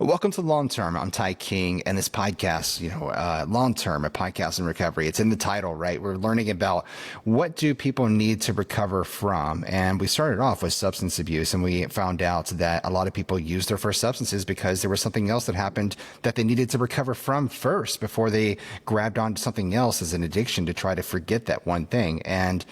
Welcome to Longterm. I'm Ty King, and this podcast, Longterm, a podcast in recovery. It's in the title, right? We're learning about what do people need to recover from, and we started off with substance abuse, and we found out that a lot of people use their first substances because there was something else that happened that they needed to recover from first before they grabbed onto something else as an addiction to try to forget that one thing. And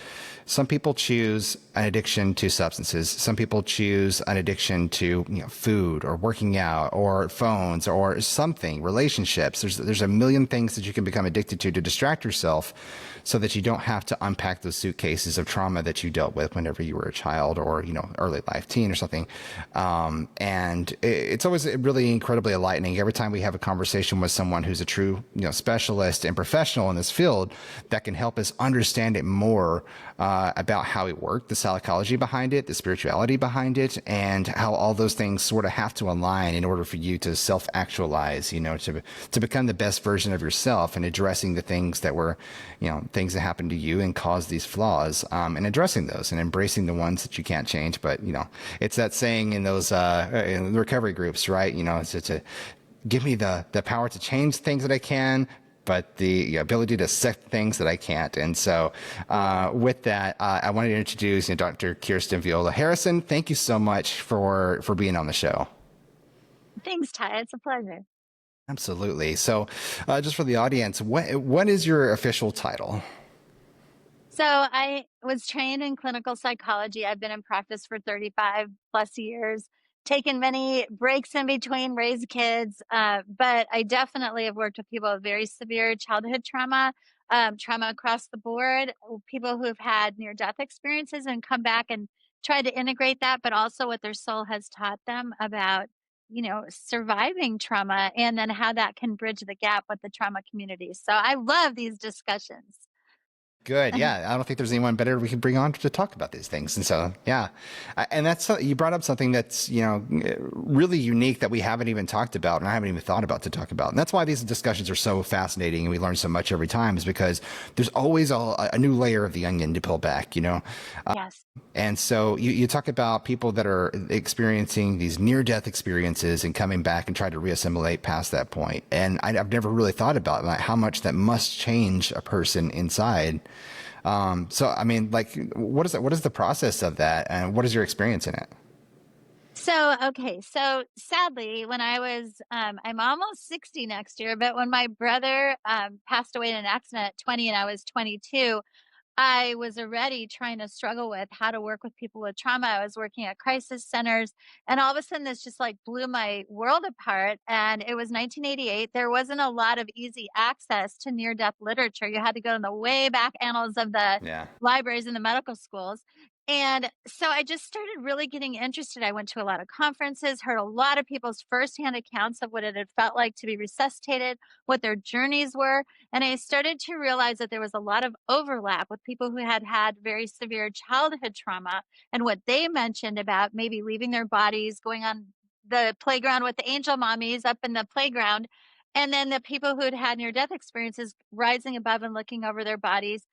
some people choose an addiction to substances. Some people choose an addiction to food or working out or phones or something, relationships. There's a million things that you can become addicted to distract yourself so that you don't have to unpack those suitcases of trauma that you dealt with whenever you were a child or, early life teen or something. And it's always really incredibly enlightening every time we have a conversation with someone who's a true, specialist and professional in this field that can help us understand it more, about how it worked, the psychology behind it, the spirituality behind it, and how all those things sort of have to align in order for you to self-actualize, to become the best version of yourself and addressing the things that were, things that happened to you and caused these flaws, and addressing those and embracing the ones that you can't change. But, it's that saying in those, in the recovery groups, right? It's to give me the power to change things that I can, but the ability to set things that I can't. And so with that, I wanted to introduce Dr. Kirsten Viola Harrison. Thank you so much for being on the show. Thanks, Ty. It's a pleasure. Absolutely. So just for the audience, what is your official title? So I was trained in clinical psychology. I've been in practice for 35 plus years, taken many breaks in between, raised kids. But I definitely have worked with people with very severe childhood trauma, trauma across the board, people who have had near-death experiences and come back and try to integrate that, but also what their soul has taught them about, surviving trauma and then how that can bridge the gap with the trauma community. So I love these discussions. Good. Yeah. I don't think there's anyone better we can bring on to talk about these things. And so, yeah. And you brought up something that's, really unique that we haven't even talked about and I haven't even thought about to talk about. And that's why these discussions are so fascinating and we learn so much every time is because there's always a new layer of the onion to peel back. Yes. And so you talk about people that are experiencing these near-death experiences and coming back and try to reassimilate past that point. And I've never really thought about like how much that must change a person inside. So, I mean, like, what is the process of that, and what is your experience in it? So sadly, when I was, I'm almost 60 next year, but when my brother passed away in an accident at 20 and I was 22, I was already trying to struggle with how to work with people with trauma. I was working at crisis centers, and all of a sudden, this just like blew my world apart. And it was 1988. There wasn't a lot of easy access to near death literature. You had to go in the way back annals of the Yeah. libraries and the medical schools. And so I just started really getting interested. I went to a lot of conferences, heard a lot of people's firsthand accounts of what it had felt like to be resuscitated, what their journeys were. And I started to realize that there was a lot of overlap with people who had had very severe childhood trauma and what they mentioned about maybe leaving their bodies, going on the playground with the angel mommies up in the playground. And then the people who had had near death experiences rising above and looking over their bodies.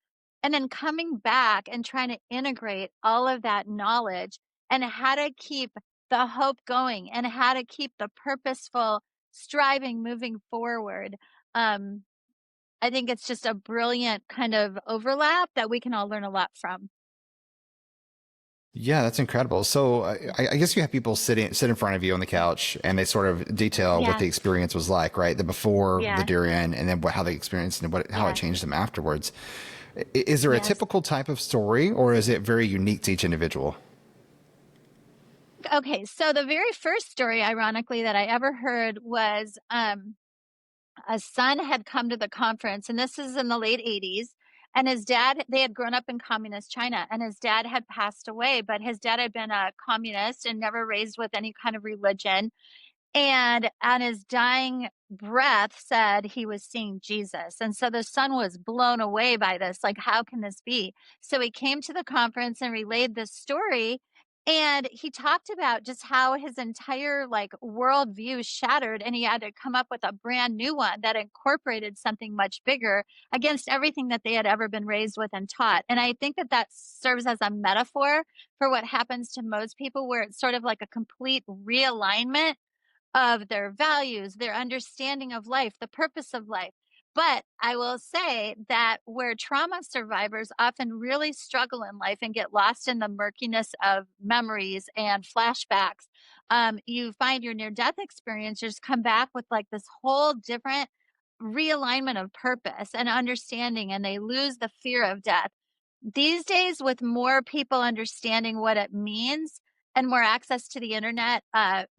And then coming back and trying to integrate all of that knowledge and how to keep the hope going and how to keep the purposeful striving moving forward. Um, I think it's just a brilliant kind of overlap that we can all learn a lot from. Yeah, that's incredible. So I guess you have people sit in front of you on the couch and they sort of detail what the Yes, experience was like, right? The before, the yes, during, and then how they experienced and how it yes, changed them afterwards. Is there a yes. typical type of story or is it very unique to each individual? Okay, so the very first story, ironically, that I ever heard was a son had come to the conference, and this is in the late 80s. And his dad, they had grown up in communist China, and his dad had passed away, but his dad had been a communist and never raised with any kind of religion. And on his dying breath said he was seeing Jesus. And so the son was blown away by this. Like, how can this be? So he came to the conference and relayed this story. And he talked about just how his entire like worldview shattered and he had to come up with a brand new one that incorporated something much bigger against everything that they had ever been raised with and taught. And I think that that serves as a metaphor for what happens to most people where it's sort of like a complete realignment of their values, their understanding of life, the purpose of life. But I will say that where trauma survivors often really struggle in life and get lost in the murkiness of memories and flashbacks, you find your near death experiencers come back with like this whole different realignment of purpose and understanding, and they lose the fear of death. These days, with more people understanding what it means and more access to the internet,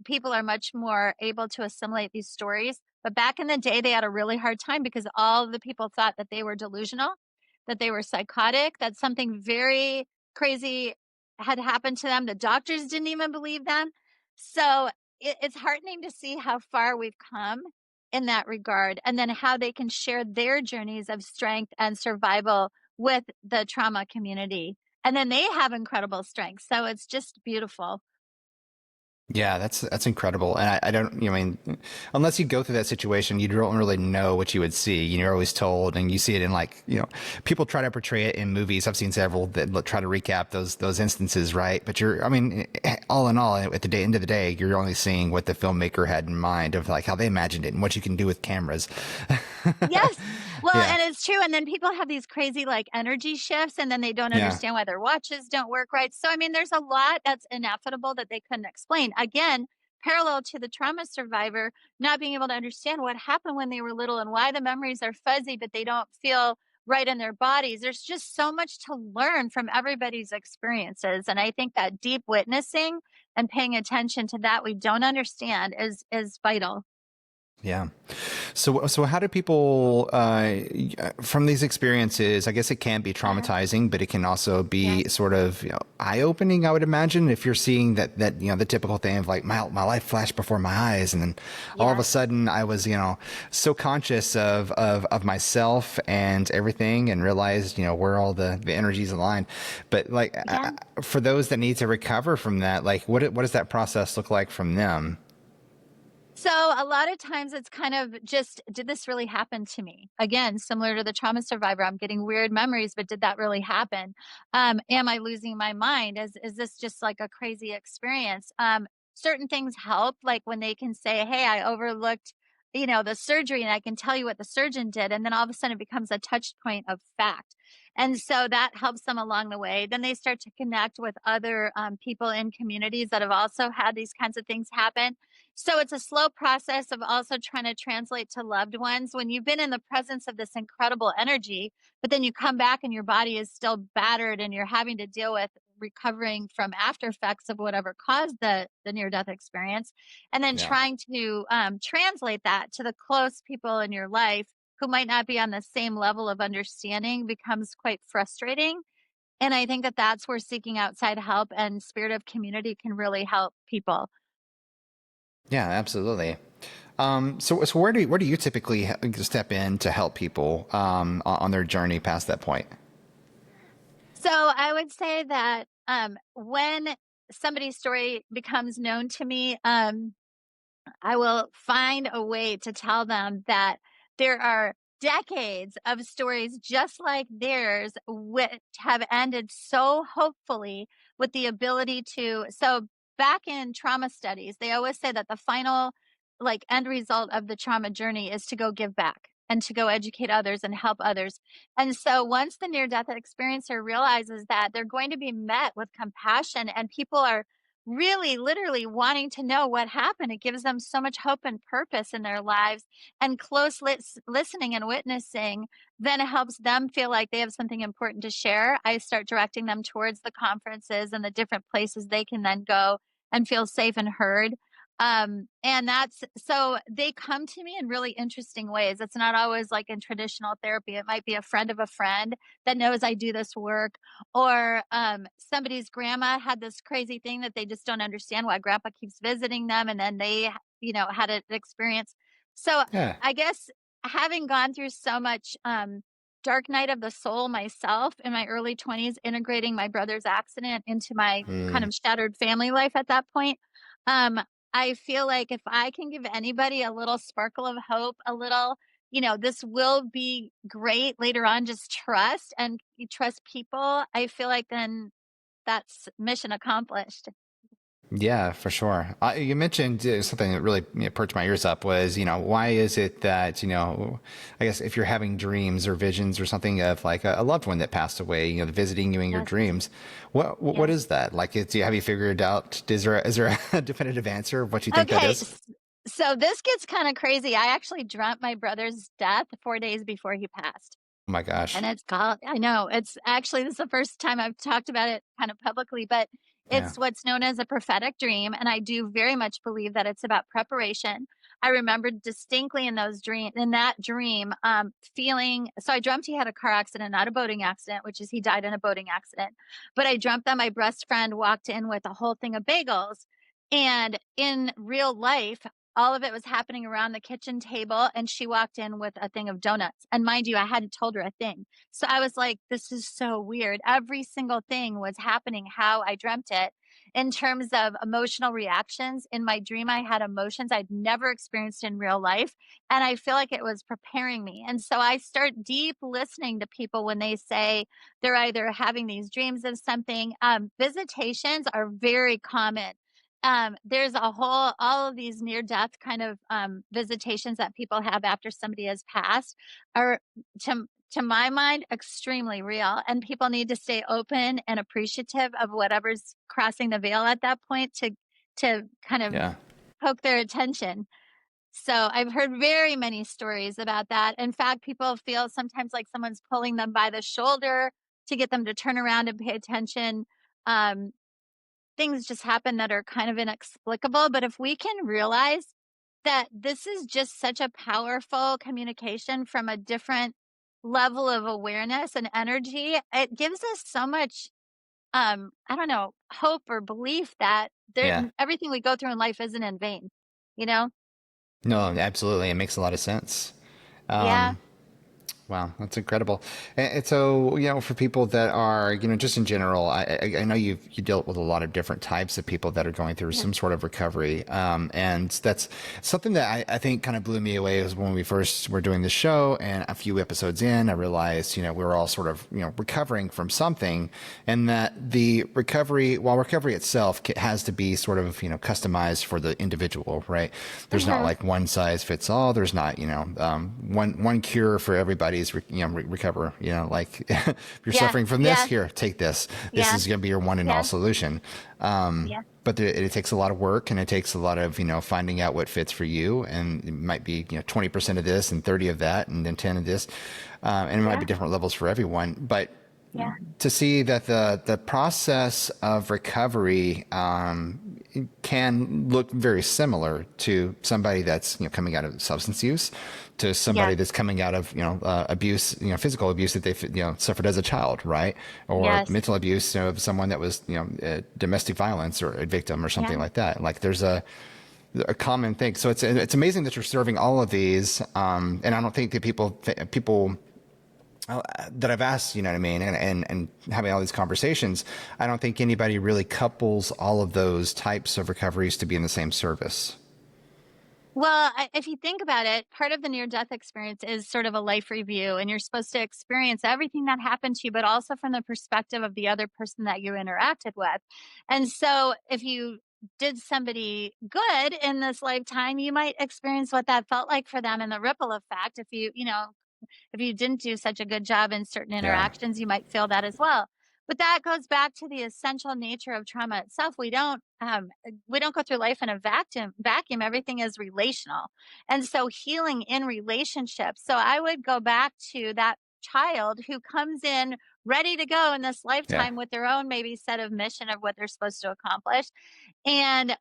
people are much more able to assimilate these stories. But back in the day, they had a really hard time because all the people thought that they were delusional, that they were psychotic, that something very crazy had happened to them. The doctors didn't even believe them. So it's heartening to see how far we've come in that regard, and then how they can share their journeys of strength and survival with the trauma community. And then they have incredible strength. So it's just beautiful. Yeah, that's incredible. And I don't, I mean, unless you go through that situation, you don't really know what you would see. You're always told, and you see it in like, people try to portray it in movies. I've seen several that try to recap those instances, right? But I mean, all in all, at the end of the day, you're only seeing what the filmmaker had in mind of like how they imagined it and what you can do with cameras. Yes. Well, Yeah, and it's true. And then people have these crazy like energy shifts, and then they don't yeah, understand why their watches don't work right. So, I mean, there's a lot that's ineffable that they couldn't explain. Again, parallel to the trauma survivor not being able to understand what happened when they were little and why the memories are fuzzy, but they don't feel right in their bodies. There's just so much to learn from everybody's experiences. And I think that deep witnessing and paying attention to that we don't understand is vital. yeah. So how do people, from these experiences, I guess it can be Uh-huh. traumatizing, but it can also Yeah. be sort of, eye-opening, I would imagine, if you're seeing that, the typical thing of like my life flashed before my eyes. And then all of a Yes. sudden I was, so conscious of myself and everything and realized, where all the energies aligned. But like, Yeah. for those that need to recover from that, like what does that process look like from them? So a lot of times it's kind of just, did this really happen to me? Again, similar to the trauma survivor, I'm getting weird memories, but did that really happen? Am I losing my mind? Is this just like a crazy experience? Certain things help, like when they can say, "Hey, I overlooked, the surgery, and I can tell you what the surgeon did," and then all of a sudden it becomes a touch point of fact. And so that helps them along the way. Then they start to connect with other people in communities that have also had these kinds of things happen, so it's a slow process of also trying to translate to loved ones when you've been in the presence of this incredible energy, but then you come back and your body is still battered and you're having to deal with recovering from after effects of whatever caused the near death experience, and then Yeah. trying to translate that to the close people in your life who might not be on the same level of understanding becomes quite frustrating. And I think that that's where seeking outside help and spirit of community can really help people. Yeah, absolutely. So where do you typically step in to help people on their journey past that point? So I would say that when somebody's story becomes known to me, I will find a way to tell them that there are decades of stories just like theirs which have ended so hopefully with the ability to. So back in trauma studies, they always say that the final like end result of the trauma journey is to go give back and to go educate others and help others. And so once the near death experiencer realizes that, they're going to be met with compassion, and people are really literally wanting to know what happened. It gives them so much hope and purpose in their lives, and close listening and witnessing then helps them feel like they have something important to share. I start directing them towards the conferences and the different places they can then go and feel safe and heard. And that's so they come to me in really interesting ways. It's not always like in traditional therapy. It might be a friend of a friend that knows I do this work, or somebody's grandma had this crazy thing that they just don't understand why grandpa keeps visiting them, and then they had an experience. So Yeah. I guess, having gone through so much dark night of the soul myself in my early 20s, integrating my brother's accident into my kind Mm. of shattered family life at that point, um I feel like if I can give anybody a little sparkle of hope, a little, this will be great later on, just trust, and you trust people, I feel like then that's mission accomplished. Yeah, for sure. You mentioned something that really perked my ears up was, why is it that, I guess if you're having dreams or visions or something of like a loved one that passed away, visiting you in your Yes, dreams, what yes. is that? Like, have you figured out, is there a definitive answer of what you think that Okay, is? so this gets kinda crazy. I actually dreamt my brother's death 4 days before he passed. Oh my gosh. And it's called I know, it's actually this is the first time I've talked about it kind of publicly, but Yeah. it's what's known as a prophetic dream, and I do very much believe that it's about preparation. I remember distinctly in that dream, feeling so I dreamt he had a car accident, not a boating accident, which is he died in a boating accident. But I dreamt that my best friend walked in with a whole thing of bagels, and in real life, all of it was happening around the kitchen table, and she walked in with a thing of donuts. And mind you, I hadn't told her a thing. So I was like, this is so weird. Every single thing was happening how I dreamt it. In terms of emotional reactions, in my dream, I had emotions I'd never experienced in real life. And I feel like it was preparing me. And so I start deep listening to people when they say they're either having these dreams of something. Visitations are very common. There's a whole all of these near death kind of visitations that people have after somebody has passed are to my mind extremely real, and people need to stay open and appreciative of whatever's crossing the veil at that point to kind of Yeah. poke their attention. So I've heard very many stories about that. In fact, people feel sometimes like someone's pulling them by the shoulder to get them to turn around and pay attention. Um, Things just happen that are kind of inexplicable. But if we can realize that this is just such a powerful communication from a different level of awareness and energy, it gives us so much, I don't know, hope or belief that Yeah. everything we go through in life isn't in vain, you know? No, absolutely. It makes a lot of sense. Yeah. Wow, that's incredible. And so, for people that are, just in general, I know you dealt with a lot of different types of people that are going through Yeah. some sort of recovery. And that's something that I think kind of blew me away was when we first were doing the show and a few episodes in, I realized, we were all sort of, recovering from something, and that the recovery, while recovery itself has to be sort of, customized for the individual, right? There's not Mhm. like one size fits all. There's not, one cure for everybody's recover. Like if you're Yeah. suffering from this, Yeah. here, take this. This Yeah. is going to be your one and all Yeah. solution. Yeah. But it takes a lot of work, and it takes a lot of finding out what fits for you, and it might be 20% of this and 30 of that and then 10 of this, and it might Yeah. be different levels for everyone. But Yeah. to see that the process of recovery can look very similar to somebody that's coming out of substance use, to Yeah. somebody that's coming out of abuse, physical abuse that they suffered as a child, right, or Yes. mental abuse of someone that was domestic violence or a victim or something Yeah. like that. Like there's a common thing. So it's amazing that you're serving all of these, and I don't think that people that I've asked, you know what I mean, and having all these conversations, I don't think anybody really couples all of those types of recoveries to be in the same service. Well, if you think about it, part of the near death experience is sort of a life review, and you're supposed to experience everything that happened to you, but also from the perspective of the other person that you interacted with. And so, if you did somebody good in this lifetime, you might experience what that felt like for them and the ripple effect. If you didn't do such a good job in certain Yeah. interactions, you might feel that as well. But that goes back to the essential nature of trauma itself. We don't go through life in a vacuum. Everything is relational. And so healing in relationships. So I would go back to that child who comes in ready to go in this Yeah. lifetime with their own maybe set of mission of what they're supposed to accomplish, and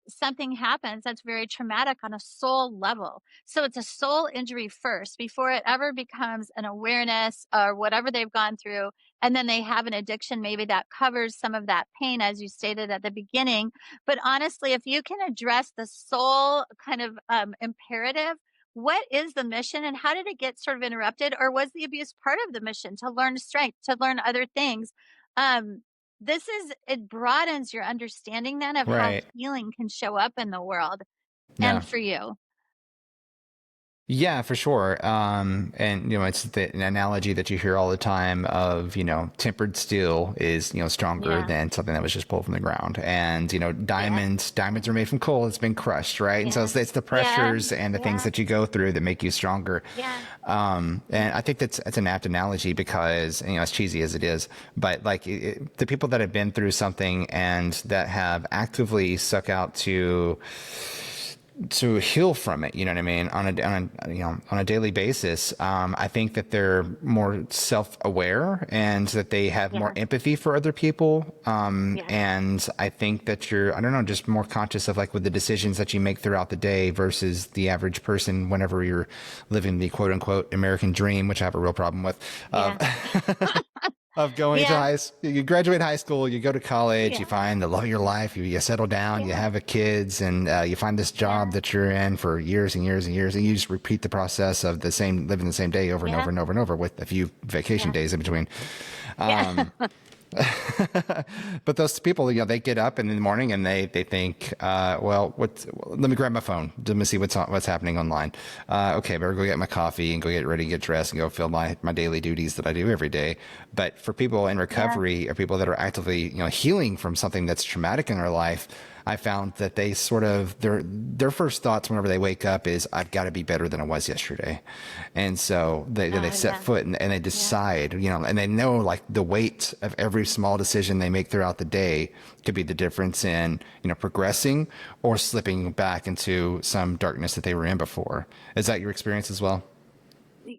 something happens that's very traumatic on a soul level. So it's a soul injury first before it ever becomes an awareness or whatever they've gone through. And then they have an addiction, maybe that covers some of that pain, as you stated at the beginning. But honestly, if you can address the soul kind of imperative, what is the mission and how did it get sort of interrupted? Or was the abuse part of the mission to learn strength, to learn other things? Um, it broadens your understanding then of how Right. healing can show up in the world Yeah. and for you. Yeah, for sure. And it's an analogy that you hear all the time of, tempered steel is, stronger Yeah. than something that was just pulled from the ground. And, Yeah. diamonds are made from coal. It's been crushed, right? And so Yeah. it's the Yeah. pressures and the things Yeah. that you go through that make you stronger. Yeah. And I think that's an apt analogy because, as cheesy as it is, but like the people that have been through something and that have actively stuck out to heal from it, you know what I mean, on a daily basis. I think that they're more self-aware and that they have more Yeah. empathy for other people. Yeah. And I think that you're, I don't know, just more conscious of like with the decisions that you make throughout the day versus the average person whenever you're living the quote unquote American dream, which I have a real problem with. Yeah. Of going to Yeah. you graduate high school, you go to college, you Yeah. find the love of your life, you settle down, you Yeah. have a kids, and you find this job Yeah. that you're in for years and years and years, and you just repeat the process of living the same day over and Yeah. over and over and over with a few vacation Yeah. days in between. Yeah. But those people, they get up in the morning and they think, let me grab my phone. Let me see what's happening online. Okay, better go get my coffee and go get ready, get dressed, and go fill my daily duties that I do every day. But for people in Yeah. recovery or people that are actively, healing from something that's traumatic in their life, I found that they sort of their first thoughts whenever they wake up is I've got to be better than I was yesterday, and so they Oh, set yeah. foot and they Yeah. decide, and they know like the weight of every small decision they make throughout the day could be the difference in progressing or slipping back into some darkness that they were in before. Is that your experience as well?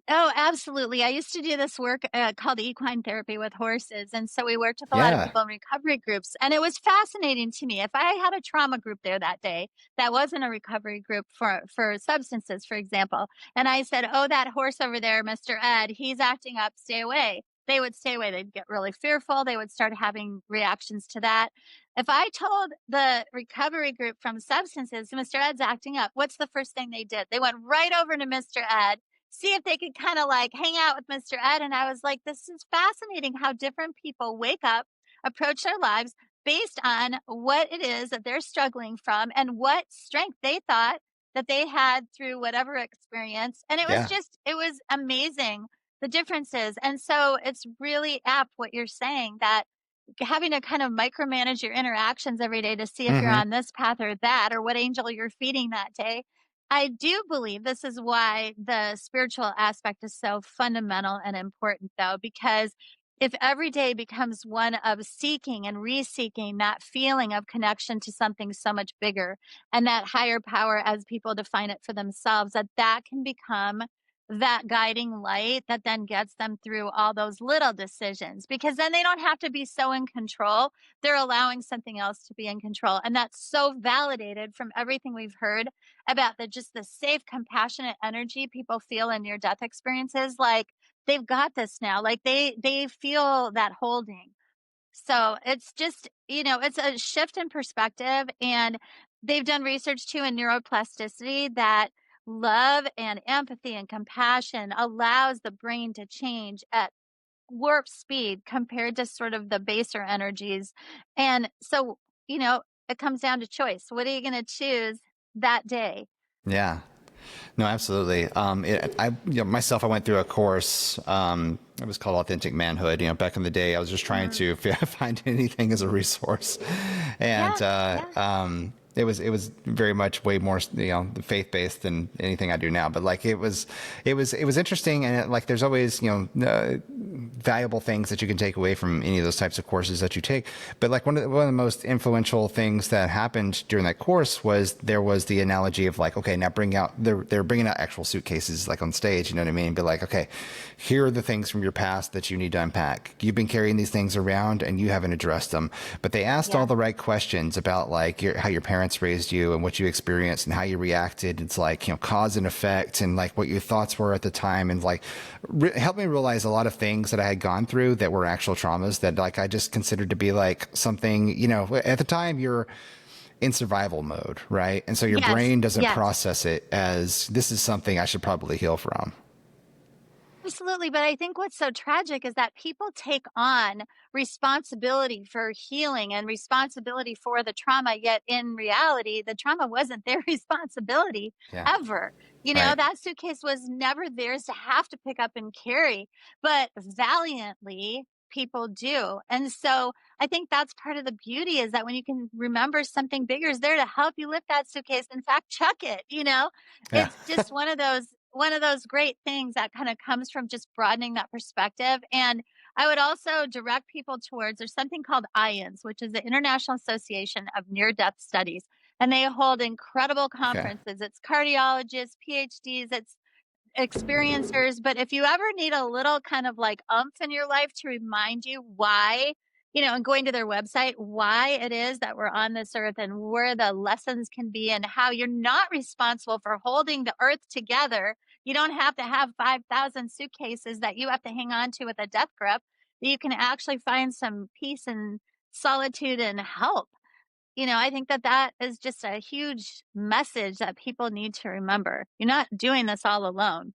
Oh, absolutely. I used to do this work called equine therapy with horses. And so we worked with a lot of Yeah, people in recovery groups. And it was fascinating to me. If I had a trauma group there that day, that wasn't a recovery group for substances, for example, and I said, "Oh, that horse over there, Mr. Ed, he's acting up, stay away." They would stay away. They'd get really fearful. They would start having reactions to that. If I told the recovery group from substances, Mr. Ed's acting up, what's the first thing they did? They went right over to Mr. Ed, see if they could kind of like hang out with Mr. Ed. And I was like, this is fascinating how different people wake up, approach their lives based on what it is that they're struggling from and what strength they thought that they had through whatever experience. And yeah, it was amazing the differences. And so it's really apt what you're saying that having to kind of micromanage your interactions every day to see if you're hmm, on this path or that or what angel you're feeding that day. I do believe this is why the spiritual aspect is so fundamental and important, though, because if every day becomes one of seeking and reseeking that feeling of connection to something so much bigger and that higher power as people define it for themselves, that can become that guiding light that then gets them through all those little decisions because then they don't have to be so in control. They're allowing something else to be in control. And that's so validated from everything we've heard about the safe, compassionate energy people feel in near death experiences. Like they've got this now. Like they feel that holding. So it's just, it's a shift in perspective. And they've done research too in neuroplasticity that love and empathy and compassion allows the brain to change at warp speed compared to sort of the baser energies. And so, it comes down to choice. What are you going to choose that day? yeah. No, absolutely. Myself, I went through a course. It was called Authentic Manhood. Back in the day, I was just trying Mhm. to find anything as a resource, and Yeah, yeah, it was very much way more faith based than anything I do now. But like it was interesting, and like there's always valuable things that you can take away from any of those types of courses that you take. But like one of the most influential things that happened during that course was there was the analogy of like, okay, now they're bringing out actual suitcases like on stage, you know what I mean? Be like, okay, here are the things from your past that you need to unpack. You've been carrying these things around and you haven't addressed them, but they asked all yeah, the right questions about like how your parents raised you and what you experienced and how you reacted. It's like, cause and effect and like what your thoughts were at the time. And like, helped me realize a lot of things that I had gone through that were actual traumas that like I just considered to be like something, at the time you're in survival mode, right? And so your yes, brain doesn't yes. process it as this is something I should probably heal from. Absolutely, but I think what's so tragic is that people take on responsibility for healing and responsibility for the trauma, yet in reality, the trauma wasn't their responsibility Yeah. ever. You know, Right. that suitcase was never theirs to have to pick up and carry, but valiantly people do. And so I think that's part of the beauty is that when you can remember something bigger is there to help you lift that suitcase, in fact, chuck it, you know? Yeah. It's just one of those great things that kind of comes from just broadening that perspective. And I would also direct people towards there's something called IANS, which is the International Association of Near Death Studies. And they hold incredible Okay. conferences. It's cardiologists, PhDs, it's experiencers, but if you ever need a little kind of like umph in your life to remind you why, and going to their website, why it is that we're on this earth and where the lessons can be and how you're not responsible for holding the earth together. You don't have to have 5,000 suitcases that you have to hang on to with a death grip. You can actually find some peace and solitude and help. I think that that is just a huge message that people need to remember. You're not doing this all alone.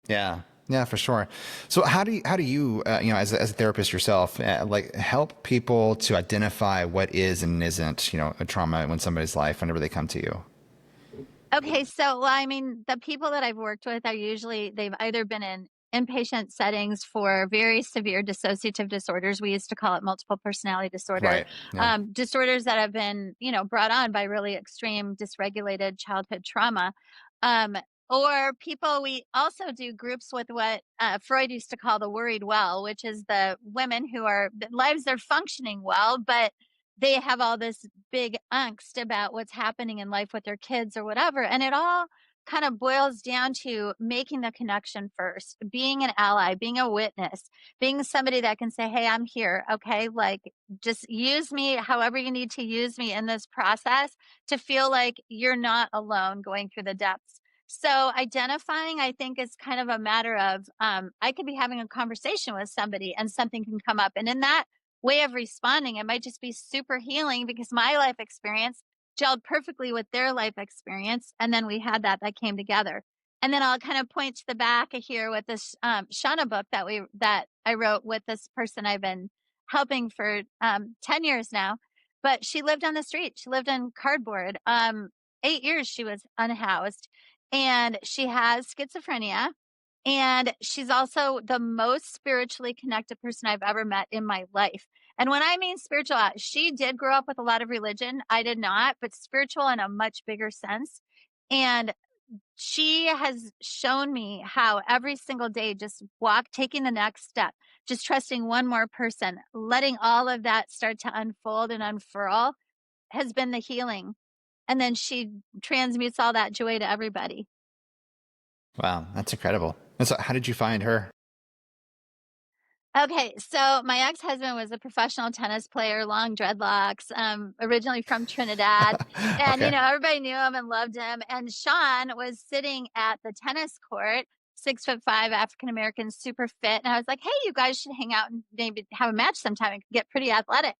Yeah. Yeah, for sure. So how do you, as a therapist yourself, like help people to identify what is and isn't, a trauma in somebody's life whenever they come to you? Okay, so, well, I mean, the people that I've worked with are usually they've either been in inpatient settings for very severe dissociative disorders. We used to call it multiple personality disorder. Right. Yeah. Disorders that have been, brought on by really extreme dysregulated childhood trauma. Um, or people, we also do groups with what Freud used to call the worried well, which is the women who are, the lives are functioning well, but they have all this big angst about what's happening in life with their kids or whatever. And it all kind of boils down to making the connection first, being an ally, being a witness, being somebody that can say, hey, I'm here. Okay. Like just use me however you need to use me in this process to feel like you're not alone going through the depths. So identifying, I think, is kind of a matter of I could be having a conversation with somebody and something can come up. And in that way of responding, it might just be super healing because my life experience gelled perfectly with their life experience. And then we had that came together. And then I'll kind of point to the back of here with this Shauna book that I wrote with this person I've been helping for 10 years now. But she lived on the street. She lived in cardboard. 8 years she was unhoused. And she has schizophrenia. And she's also the most spiritually connected person I've ever met in my life. And when I mean spiritual, she did grow up with a lot of religion. I did not, but spiritual in a much bigger sense. And she has shown me how every single day, just taking the next step, just trusting one more person, letting all of that start to unfold and unfurl has been the healing. And then she transmutes all that joy to everybody. Wow, that's incredible. And so, how did you find her? Okay, so my ex-husband was a professional tennis player, long dreadlocks, originally from Trinidad. And, Okay. everybody knew him and loved him. And Sean was sitting at the tennis court, 6'5", African American, super fit. And I was like, hey, you guys should hang out and maybe have a match sometime and get pretty athletic.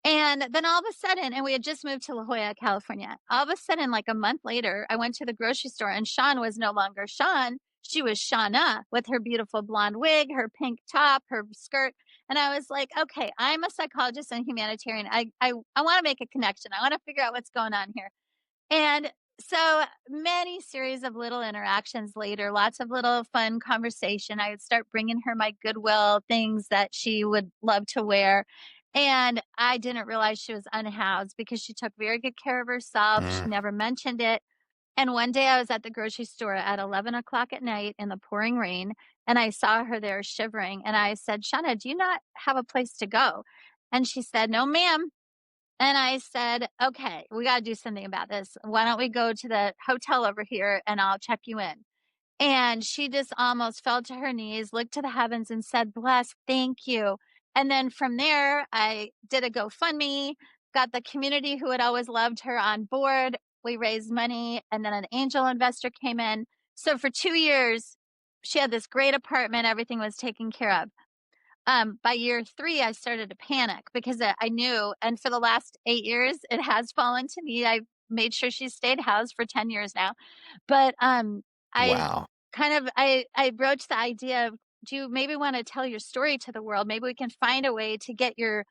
And then all of a sudden, and we had just moved to La Jolla, California. All of a sudden, like a month later, I went to the grocery store and Sean was no longer Sean. She was Shauna with her beautiful blonde wig, her pink top, her skirt. And I was like, okay, I'm a psychologist and humanitarian. I want to make a connection. I want to figure out what's going on here. And so many series of little interactions later, lots of little fun conversation. I would start bringing her my Goodwill things that she would love to wear. And I didn't realize she was unhoused because she took very good care of herself. She Mm. never mentioned it. And one day I was at the grocery store at 11 o'clock at night in the pouring rain, and I saw her there shivering. And I said, Shauna, do you not have a place to go? And she said, no, ma'am. And I said, okay, we got to do something about this. Why don't we go to the hotel over here and I'll check you in? And she just almost fell to her knees, looked to the heavens and said, bless, thank you. And then from there, I did a GoFundMe, got the community who had always loved her on board. We raised money and then an angel investor came in. So for 2 years, she had this great apartment. Everything was taken care of. By year 3, I started to panic because I knew, and for the last 8 years, it has fallen to me. I've made sure she stayed housed for 10 years now. But, I Wow. I broached the idea of do you maybe want to tell your story to the world? Maybe we can find a way to get your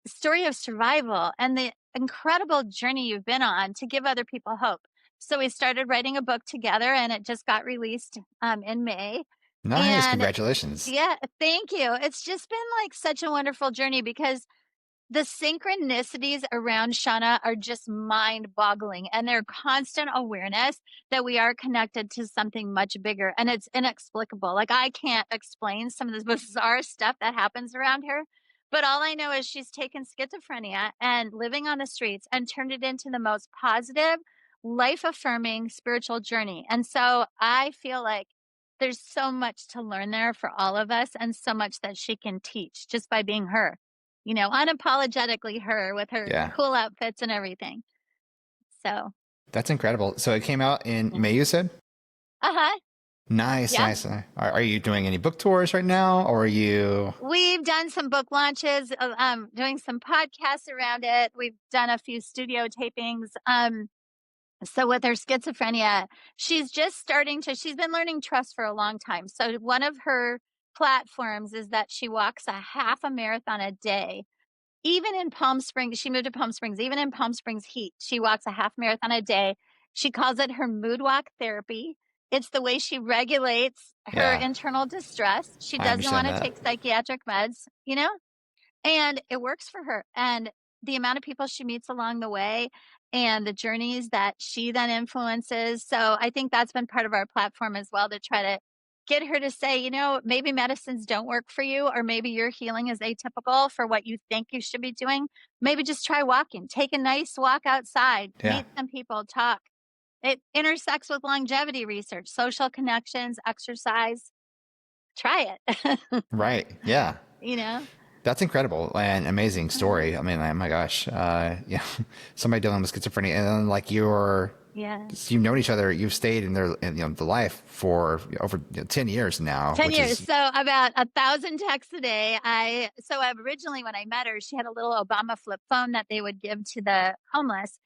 story of survival and the incredible journey you've been on to give other people hope. So we started writing a book together, and it just got released in May. Nice. And Congratulations. yeah, thank you. It's just been like such a wonderful journey because the synchronicities around Shauna are just mind boggling, and their constant awareness that we are connected to something much bigger, and it's inexplicable. Like, I can't explain some of this bizarre stuff that happens around her. But all I know is she's taken schizophrenia and living on the streets and turned it into the most positive, life affirming spiritual journey. And so I feel like there's so much to learn there for all of us, and so much that she can teach just by being her, unapologetically her with her Yeah. cool outfits and everything. So, That's incredible. So it came out in yeah. May, you said? Uh-huh. Nice, Yeah. nice. Are you doing any book tours right now, or are you? We've done some book launches, doing some podcasts around it. We've done a few studio tapings. So with her schizophrenia, she's been learning trust for a long time. So one of her platforms is that she walks a half a marathon a day. Even in Palm Springs, she moved to Palm Springs. Even in Palm Springs heat, she walks a half marathon a day. She calls it her mood walk therapy. It's the way she regulates her Yeah, internal distress. She I doesn't want understand to that. take psychiatric meds. And it works for her. And the amount of people she meets along the way and the journeys that she then influences. So I think that's been part of our platform as well, to try to get her to say, maybe medicines don't work for you, or maybe your healing is atypical for what you think you should be doing. Maybe just try walking, take a nice walk outside, Yeah. meet some people, talk. It intersects with longevity research, social connections, exercise. Try it. Right. Yeah. you know? That's incredible and amazing Uh, story. I mean, oh my gosh, yeah, somebody dealing with schizophrenia, and then like yeah. you've known each other, you've stayed in the life for over 10 years now, 10 which years. is So about 1,000 texts a day. Originally when I met her, she had a little Obama flip phone that they would give to the homeless.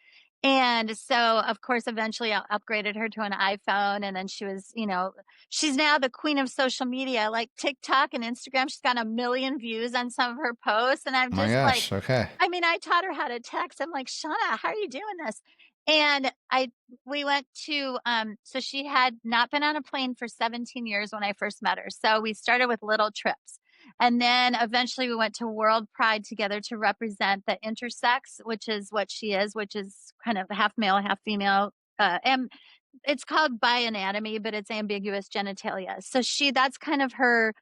And so, of course, eventually I upgraded her to an iPhone. And then she's now the queen of social media, like TikTok and Instagram. She's got 1 million views on some of her posts. And I'm oh my just like, gosh, okay, I mean, I taught her how to text. I'm like, Shauna, how are you doing this? And we went to, so she had not been on a plane for 17 years when I first met her. So we started with little trips. And then eventually we went to World Pride together to represent the intersex, which is what she is, which is kind of half male, half female. And it's called bi anatomy, but it's ambiguous genitalia. So that's kind of her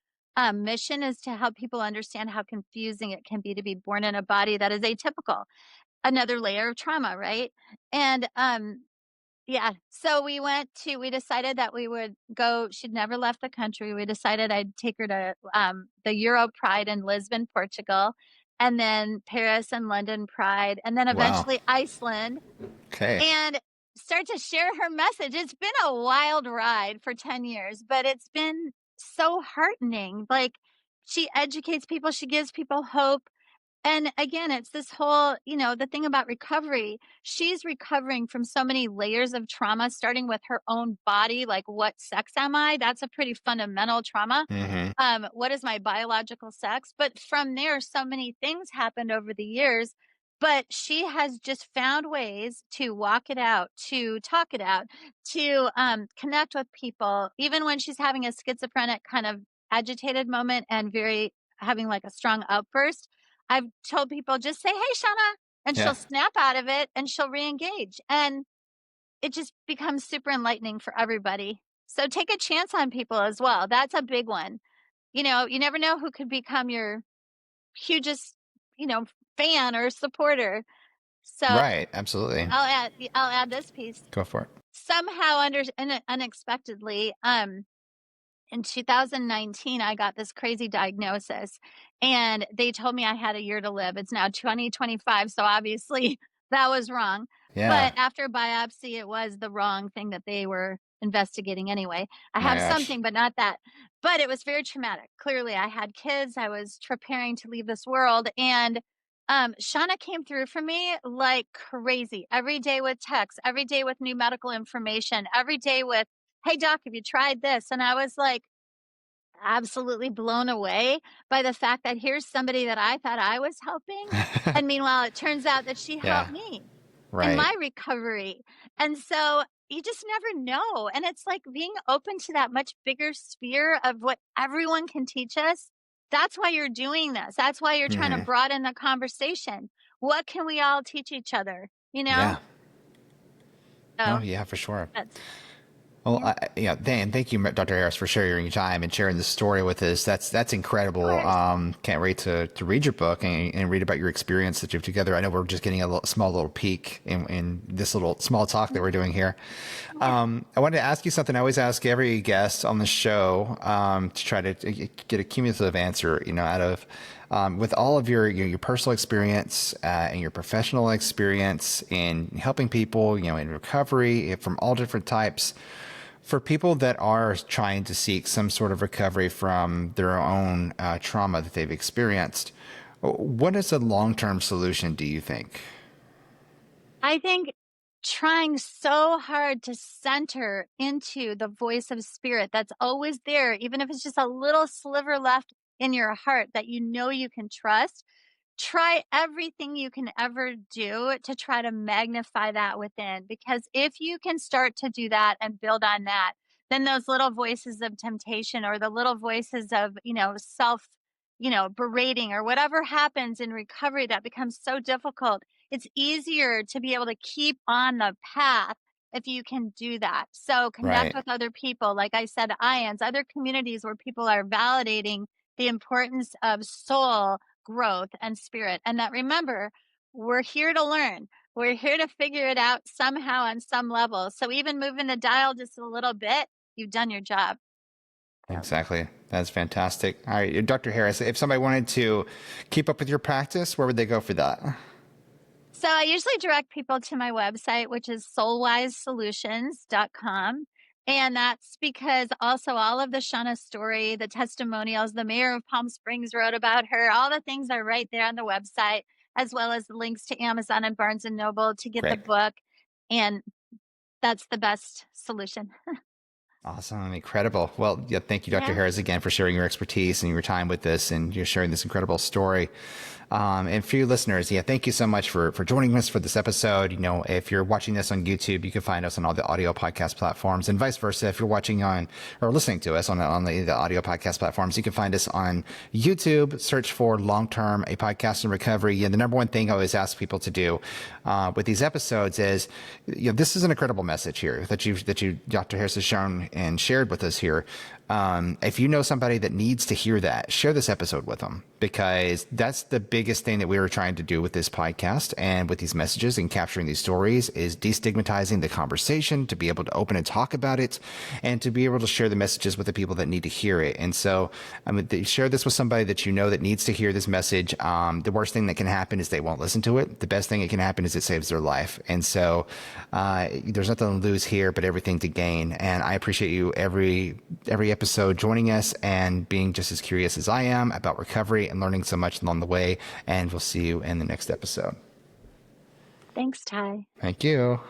mission, is to help people understand how confusing it can be to be born in a body that is atypical. Another layer of trauma, right? And yeah, so we decided that we would go. She'd never left the country. We decided I'd take her to the Euro Pride in Lisbon, Portugal, and then Paris and London Pride, and then wow, eventually Iceland, okay, and start to share her message. It's been a wild ride for 10 years, but it's been so heartening. Like, she educates people, she gives people hope. And again, it's this whole, the thing about recovery. She's recovering from so many layers of trauma, starting with her own body. Like, what sex am I? That's a pretty fundamental trauma. mm-hmm. What is my biological sex? But from there, so many things happened over the years. But she has just found ways to walk it out, to talk it out, to connect with people, even when she's having a schizophrenic kind of agitated moment and very having like a strong outburst. I've told people, just say, "Hey, Shauna," and Yeah, she'll snap out of it and she'll re-engage. And it just becomes super enlightening for everybody. So take a chance on people as well. That's a big one. You never know who could become your hugest, you know, fan or supporter. So right, absolutely, I'll add this piece. go for it. Somehow unexpectedly, in 2019, I got this crazy diagnosis, and they told me I had a year to live. It's now 2025, so obviously that was wrong. Yeah, But after biopsy, it was the wrong thing that they were investigating anyway. I my have gosh, something, but not that. But it was very traumatic. Clearly, I had kids. I was preparing to leave this world, and Shauna came through for me like crazy. Every day with texts, every day with new medical information, every day with, "Hey doc, have you tried this?" And I was like, absolutely blown away by the fact that here's somebody that I thought I was helping, and meanwhile, it turns out that she helped Yeah. me in Right. my recovery. And so you just never know. And it's like being open to that much bigger sphere of what everyone can teach us. That's why you're doing this. That's why you're trying to Hmm. broaden the conversation. What can we all teach each other? You know? Yeah. Oh, So yeah, for sure. that's, Well, yeah, of yeah, Dan, thank you, Dr. Harris, for sharing your time and sharing this story with us. That's incredible. course. Can't wait to read your book and read about your experience that you've together. I know we're just getting a small little peek in this little small talk that we're doing here. Yeah. I wanted to ask you something. I always ask every guest on the show to try to get a cumulative answer, out of with all of your personal experience and your professional experience in helping people, in recovery from all different types. For people that are trying to seek some sort of recovery from their own trauma that they've experienced, what is a long-term solution, do you think? I think trying so hard to center into the voice of spirit that's always there, even if it's just a little sliver left in your heart that you know you can trust. Try everything you can ever do to try to magnify that within, because if you can start to do that and build on that, then those little voices of temptation or the little voices of, self, berating or whatever happens in recovery that becomes so difficult, it's easier to be able to keep on the path if you can do that. So connect Right. with other people, like I said, IANS, other communities where people are validating the importance of soul growth and spirit. And that, remember, we're here to learn. We're here to figure it out somehow on some level. So even moving the dial just a little bit, you've done your job. So, Exactly. That's fantastic. All right, Dr. Harris, if somebody wanted to keep up with your practice, where would they go for that? so I usually direct people to my website, which is soulwisesolutions.com. And that's because also all of the Shauna story, the testimonials, the mayor of Palm Springs wrote about her, all the things are right there on the website, as well as the links to Amazon and Barnes and Noble to get the Great. book. And that's the best solution. Awesome. Incredible. Well, yeah, thank you, Dr. Yeah. Harris, again for sharing your expertise and your time with this and you're sharing this incredible story. And for you listeners, yeah, thank you so much for joining us for this episode. If you're watching this on YouTube, you can find us on all the audio podcast platforms and vice versa. If you're watching on or listening to us on the audio podcast platforms, you can find us on YouTube, search for Longterm, a podcast in recovery. And the number one thing I always ask people to do with these episodes is, this is an incredible message here that you, Dr. Harris, has shown and shared with us here. If you know somebody that needs to hear that, share this episode with them, because that's the biggest thing that we were trying to do with this podcast and with these messages and capturing these stories is destigmatizing the conversation, to be able to open and talk about it and to be able to share the messages with the people that need to hear it. And so, share this with somebody that you know that needs to hear this message. The worst thing that can happen is they won't listen to it. The best thing that can happen is it saves their life. And so, there's nothing to lose here, but everything to gain. And I appreciate you every episode joining us and being just as curious as I am about recovery and learning so much along the way. And we'll see you in the next episode. Thanks, Ty. Thank you.